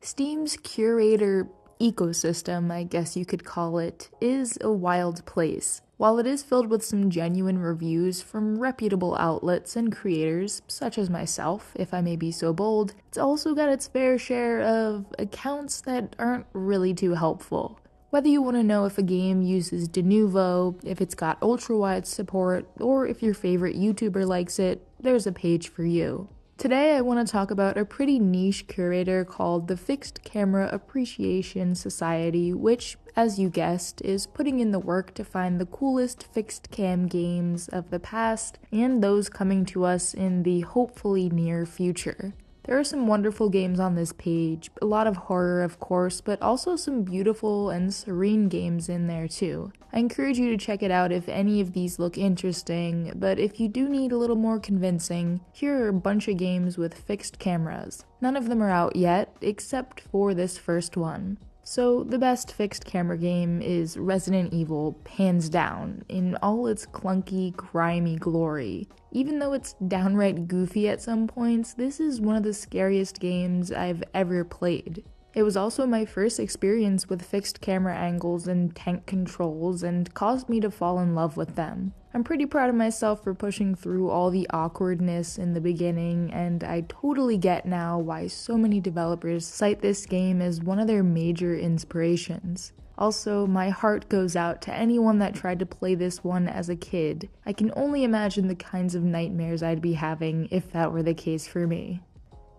Steam's curator ecosystem, I guess you could call it, is a wild place. While it is filled with some genuine reviews from reputable outlets and creators, such as myself, if I may be so bold, it's also got its fair share of accounts that aren't really too helpful. Whether you want to know if a game uses de novo, if it's got ultra-wide support, or if your favorite YouTuber likes it, there's a page for you. Today I want to talk about a pretty niche curator called the Fixed Camera Appreciation Society, which, as you guessed, is putting in the work to find the coolest fixed cam games of the past and those coming to us in the hopefully near future. There are some wonderful games on this page, a lot of horror of course, but also some beautiful and serene games in there too. I encourage you to check it out if any of these look interesting, but if you do need a little more convincing, here are a bunch of games with fixed cameras. None of them are out yet, except for this first one. So the best fixed camera game is Resident Evil, hands down, in all its clunky, grimy glory. Even though it's downright goofy at some points, this is one of the scariest games I've ever played. It was also my first experience with fixed camera angles and tank controls and caused me to fall in love with them. I'm pretty proud of myself for pushing through all the awkwardness in the beginning, and I totally get now why so many developers cite this game as one of their major inspirations. Also, my heart goes out to anyone that tried to play this one as a kid. I can only imagine the kinds of nightmares I'd be having if that were the case for me.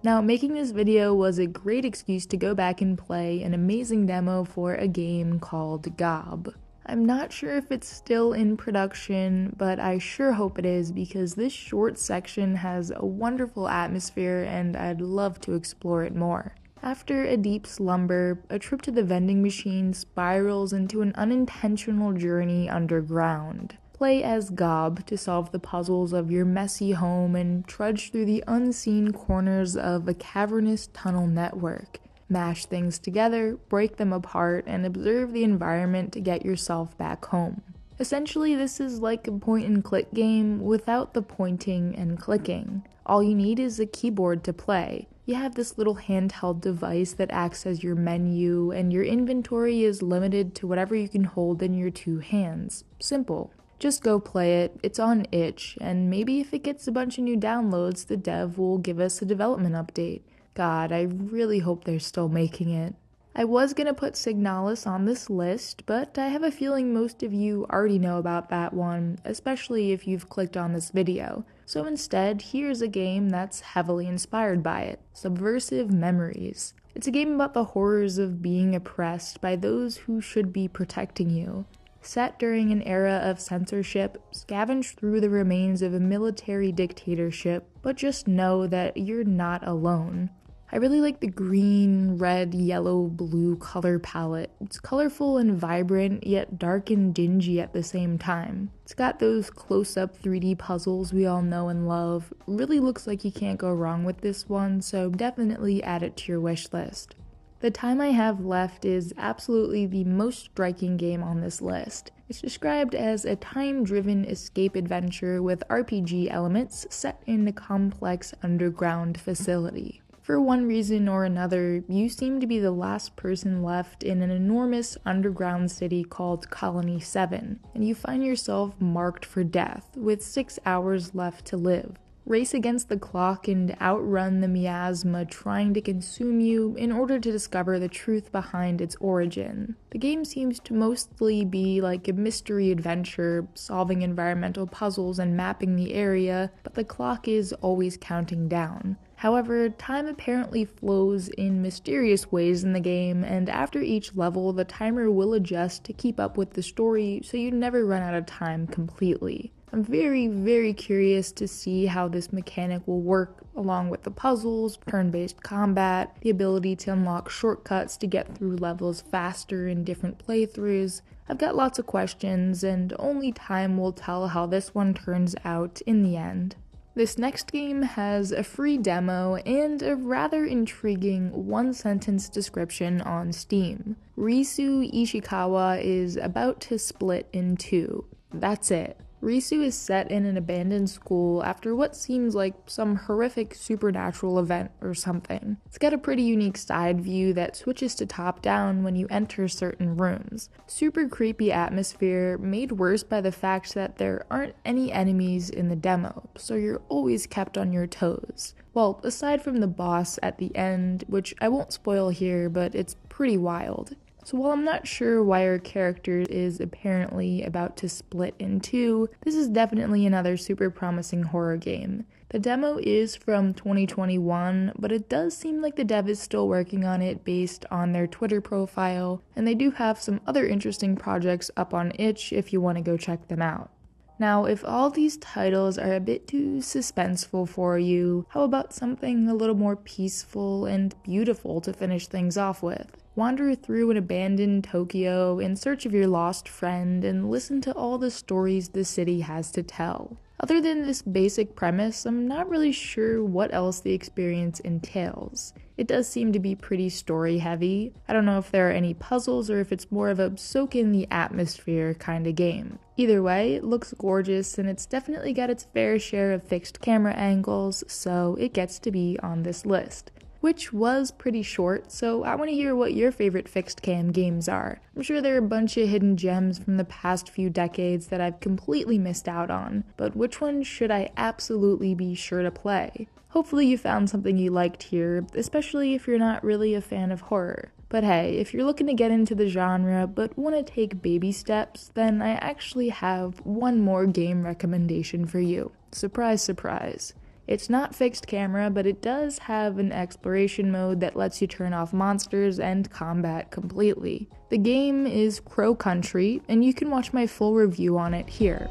Now, making this video was a great excuse to go back and play an amazing demo for a game called Gob. I'm not sure if it's still in production, but I sure hope it is because this short section has a wonderful atmosphere and I'd love to explore it more. After a deep slumber, a trip to the vending machine spirals into an unintentional journey underground. Play as Gob to solve the puzzles of your messy home and trudge through the unseen corners of a cavernous tunnel network. Mash things together, break them apart, and observe the environment to get yourself back home. Essentially, this is like a point-and-click game without the pointing and clicking. All you need is a keyboard to play. You have this little handheld device that acts as your menu, and your inventory is limited to whatever you can hold in your two hands. Simple. Just go play it, it's on itch, and maybe if it gets a bunch of new downloads, the dev will give us a development update. God, I really hope they're still making it. I was gonna put Signalis on this list, but I have a feeling most of you already know about that one, especially if you've clicked on this video. So instead, here's a game that's heavily inspired by it, Subversive Memories. It's a game about the horrors of being oppressed by those who should be protecting you. Set during an era of censorship, scavenge through the remains of a military dictatorship, but just know that you're not alone. I really like the green, red, yellow, blue color palette. It's colorful and vibrant, yet dark and dingy at the same time. It's got those close-up 3D puzzles we all know and love. Really looks like you can't go wrong with this one, so definitely add it to your wish list. The time I have left is absolutely the most striking game on this list. It's described as a time-driven escape adventure with RPG elements set in a complex underground facility. For one reason or another, you seem to be the last person left in an enormous underground city called Colony 7, and you find yourself marked for death, with 6 hours left to live. Race against the clock and outrun the miasma trying to consume you in order to discover the truth behind its origin. The game seems to mostly be like a mystery adventure, solving environmental puzzles and mapping the area, but the clock is always counting down. However, time apparently flows in mysterious ways in the game, and after each level, the timer will adjust to keep up with the story so you never run out of time completely. I'm very curious to see how this mechanic will work along with the puzzles, turn-based combat, the ability to unlock shortcuts to get through levels faster in different playthroughs. I've got lots of questions, and only time will tell how this one turns out in the end. This next game has a free demo and a rather intriguing one-sentence description on Steam. Risu Ishikawa is about to split in two. That's it. Risu is set in an abandoned school after what seems like some horrific supernatural event or something. It's got a pretty unique side view that switches to top down when you enter certain rooms. Super creepy atmosphere, made worse by the fact that there aren't any enemies in the demo, so you're always kept on your toes. Well, aside from the boss at the end, which I won't spoil here, but it's pretty wild. So while I'm not sure why our character is apparently about to split in two, this is definitely another super promising horror game. The demo is from 2021, but it does seem like the dev is still working on it based on their Twitter profile, and they do have some other interesting projects up on itch if you want to go check them out. Now, if all these titles are a bit too suspenseful for you, how about something a little more peaceful and beautiful to finish things off with? Wander through an abandoned Tokyo in search of your lost friend and listen to all the stories the city has to tell. Other than this basic premise, I'm not really sure what else the experience entails. It does seem to be pretty story heavy. I don't know if there are any puzzles or if it's more of a soak in the atmosphere kind of game. Either way, it looks gorgeous and it's definitely got its fair share of fixed camera angles, so it gets to be on this list. Which was pretty short, so I want to hear what your favorite fixed cam games are. I'm sure there are a bunch of hidden gems from the past few decades that I've completely missed out on, but which one should I absolutely be sure to play? Hopefully you found something you liked here, especially if you're not really a fan of horror. But hey, if you're looking to get into the genre but want to take baby steps, then I actually have one more game recommendation for you. Surprise, surprise. It's not fixed camera, but it does have an exploration mode that lets you turn off monsters and combat completely. The game is Crow Country, and you can watch my full review on it here.